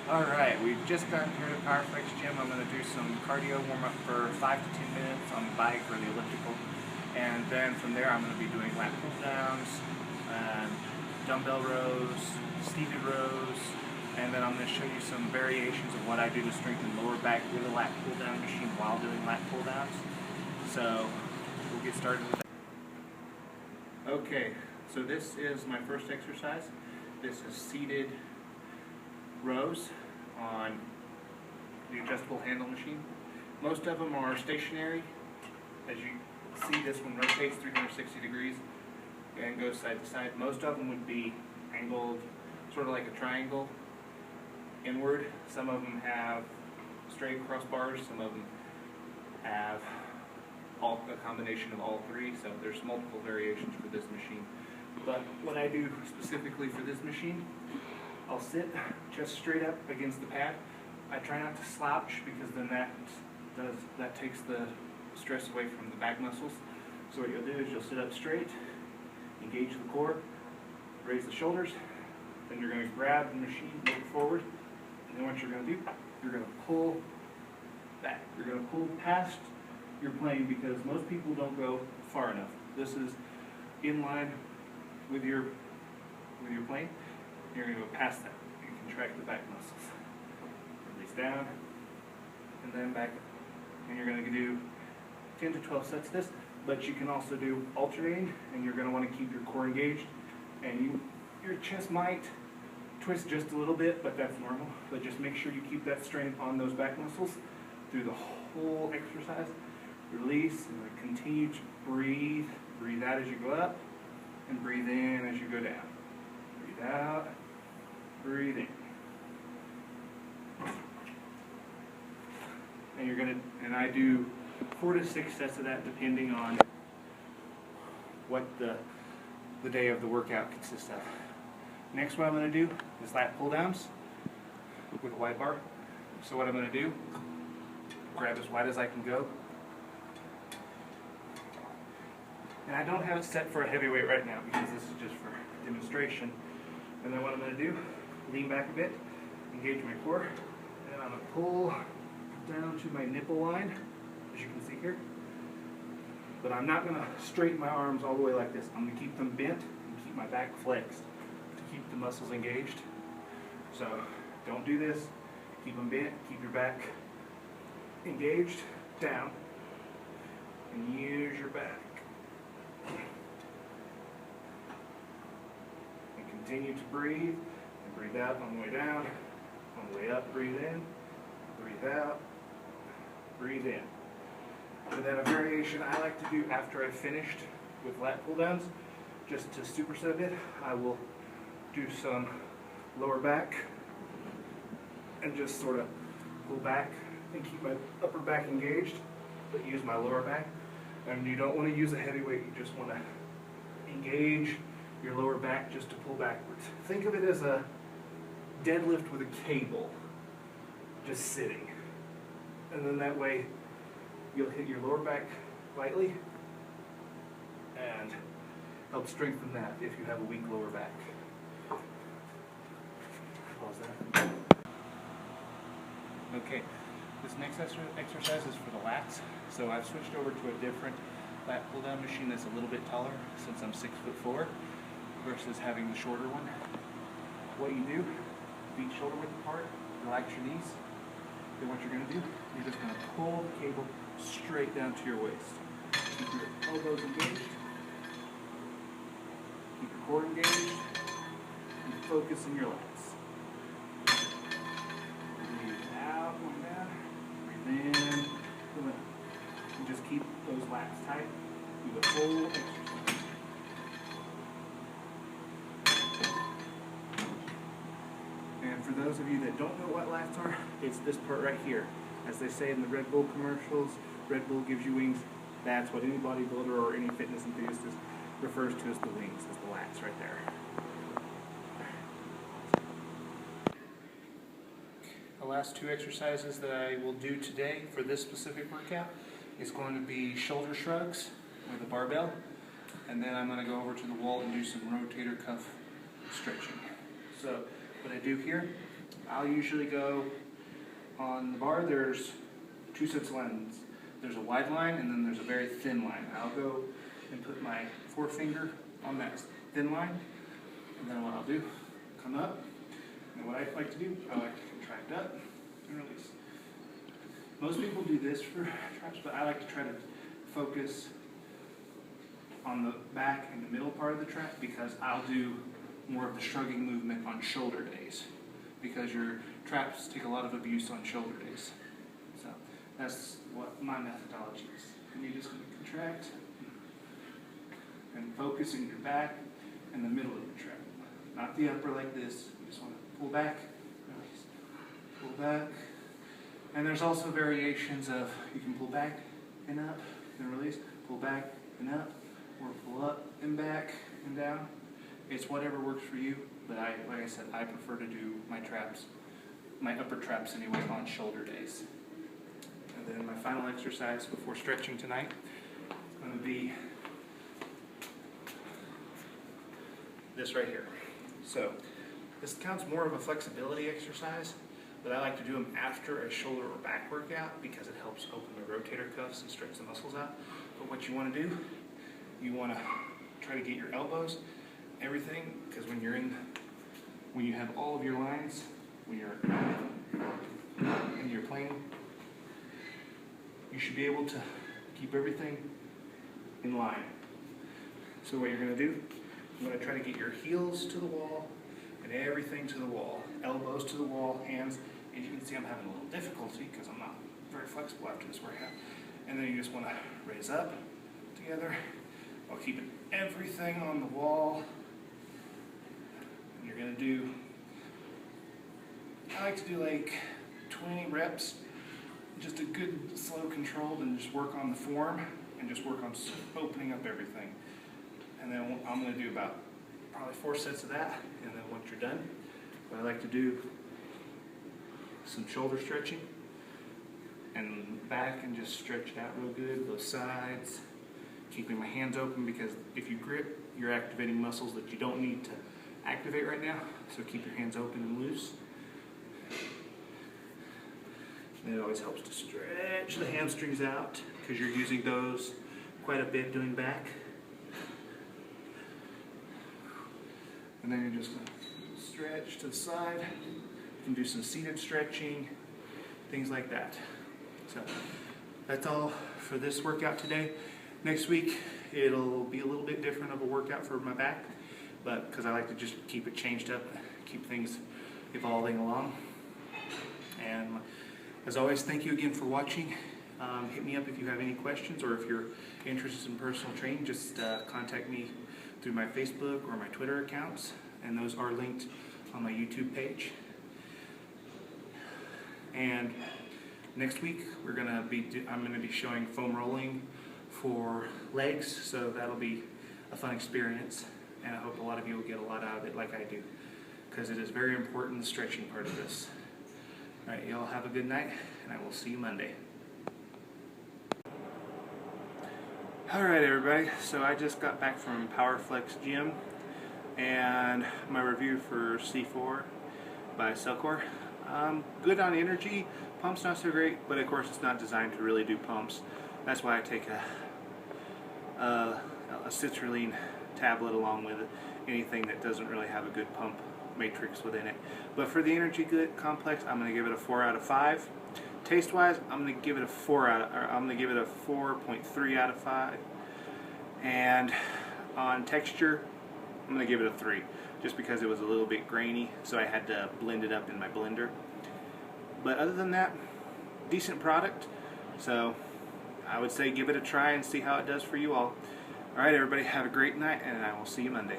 Alright, we've just gotten here to PowerFlex Gym. I'm going to do some cardio warm-up for 5 to 10 minutes on the bike or the elliptical. And then from there I'm going to be doing lat pull-downs, dumbbell rows, seated rows, and then I'm going to show you some variations of what I do to strengthen lower back with a lat pull-down machine while doing lat pull-downs. So we'll get started with that. Okay, so this is my first exercise. This is seated rows on the adjustable handle machine. Most of them are stationary. As you see, this one rotates 360 degrees and goes side to side. Most of them would be angled, sort of like a triangle, inward. Some of them have straight crossbars. Some of them have a combination of all three. So there's multiple variations for this machine. But what I do specifically for this machine, I'll sit just straight up against the pad. I try not to slouch because then that takes the stress away from the back muscles. So what you'll do is you'll sit up straight, engage the core, raise the shoulders, then you're going to grab the machine, move forward, and then what you're going to do, you're going to pull back. You're going to pull past your plane because most people don't go far enough. This is in line with your plane. You're going to go past that and contract the back muscles. Release down, and then back up. And you're going to do 10 to 12 sets of this, but you can also do alternating, and you're going to want to keep your core engaged. And your chest might twist just a little bit, but that's normal. But just make sure you keep that strain on those back muscles through the whole exercise. Release, and continue to breathe. Breathe out as you go up, and breathe in as you go down. Breathe out. Breathe in. And I do 4 to 6 sets of that depending on what the day of the workout consists of. Next, what I'm going to do is lat pull downs with a wide bar. So what I'm going to do, grab as wide as I can go. And I don't have it set for a heavyweight right now because this is just for demonstration. And then what I'm going to do, lean back a bit, engage my core, and I'm going to pull down to my nipple line, as you can see here. But I'm not going to straighten my arms all the way like this. I'm going to keep them bent and keep my back flexed to keep the muscles engaged. So don't do this. Keep them bent, keep your back engaged, down, and use your back. And continue to breathe. Breathe out on the way down, on the way up, breathe in, breathe out, breathe in. And then a variation I like to do after I've finished with lat pull downs, just to superset a bit, I will do some lower back and just sort of pull back and keep my upper back engaged, but use my lower back. And you don't want to use a heavyweight, you just want to engage your lower back just to pull backwards. Think of it as a deadlift with a cable, just sitting. And then that way you'll hit your lower back lightly and help strengthen that if you have a weak lower back. Pause that. Okay, this next exercise is for the lats. So I've switched over to a different lat pull down machine that's a little bit taller since I'm 6'4" versus having the shorter one. What you do, feet shoulder width apart, relax your knees. Then what you're going to do, you're just going to pull the cable straight down to your waist. Keep your elbows engaged. Keep your core engaged. And focus in your lats. Breathe out, going down. Breathe in. And just keep those lats tight through the whole exercise. And for those of you that don't know what lats are, it's this part right here. As they say in the Red Bull commercials, Red Bull gives you wings. That's what any bodybuilder or any fitness enthusiast refers to as the wings, as the lats right there. The last 2 exercises that I will do today for this specific workout is going to be shoulder shrugs with a barbell, and then I'm going to go over to the wall and do some rotator cuff stretching. So what I do here I'll usually go on the bar. There's two sets of lines. There's a wide line and then there's a very thin line. I'll go and put my forefinger on that thin line, and then what I'll do, come up, and what I like to do, I like to contract up and release. Most people do this for traps, but I like to try to focus on the back and the middle part of the trap, because I'll do more of the shrugging movement on shoulder days, because your traps take a lot of abuse on shoulder days. So that's what my methodology is. And you're just going to contract and focus in your back and the middle of the trap, not the upper like this. You just want to pull back, release, pull back. And there's also variations of, you can pull back and up and release, pull back and up, or pull up and back and down. It's whatever works for you, but like I said, I prefer to do my traps, my upper traps anyway, on shoulder days. And then my final exercise before stretching tonight is going to be this right here. So this counts more of a flexibility exercise, but I like to do them after a shoulder or back workout because it helps open the rotator cuffs and stretch the muscles out. But what you want to do, you want to try to get your elbows, everything, because when you have all of your lines, when you're playing, you should be able to keep everything in line. So what you're going to do, you're going to try to get your heels to the wall and everything to the wall, elbows to the wall, hands. As you can see, I'm having a little difficulty because I'm not very flexible after this workout. And then you just want to raise up together while keeping everything on the wall. And you're going to do, I like to do like 20 reps, just a good slow controlled, and just work on the form and just work on opening up everything. And then I'm going to do about probably 4 sets of that, and then once you're done, what I like to do, some shoulder stretching and back, and just stretch it out real good, both sides, keeping my hands open, because if you grip, you're activating muscles that you don't need to activate right now, so keep your hands open and loose. And it always helps to stretch the hamstrings out, because you're using those quite a bit doing back. And then you're just going to stretch to the side. You can do some seated stretching, things like that. So that's all for this workout today. Next week, it'll be a little bit different of a workout for my back, but because I like to just keep it changed up, keep things evolving along. And as always, thank you again for watching. Hit me up if you have any questions, or if you're interested in personal training, just contact me through my Facebook or my Twitter accounts, and those are linked on my YouTube page. And next week I'm going to be showing foam rolling for legs, so that'll be a fun experience, and I hope a lot of you will get a lot out of it like I do, because it is very important, the stretching part of this. Alright, y'all have a good night, and I will see you Monday. Alright everybody, so I just got back from PowerFlex Gym, and my review for C-4 by Cellucor. Good on energy, pump's not so great, but of course it's not designed to really do pumps. That's why I take a citrulline tablet along with it, anything that doesn't really have a good pump matrix within it. But for the energy good complex, I'm going to give it a 4 out of 5. Taste wise, I'm going to give it a 4.3 out of 5. And on texture, I'm going to give it a 3, just because it was a little bit grainy, so I had to blend it up in my blender. But other than that, decent product. So I would say give it a try and see how it does for you all. Alright everybody, have a great night, and I will see you Monday.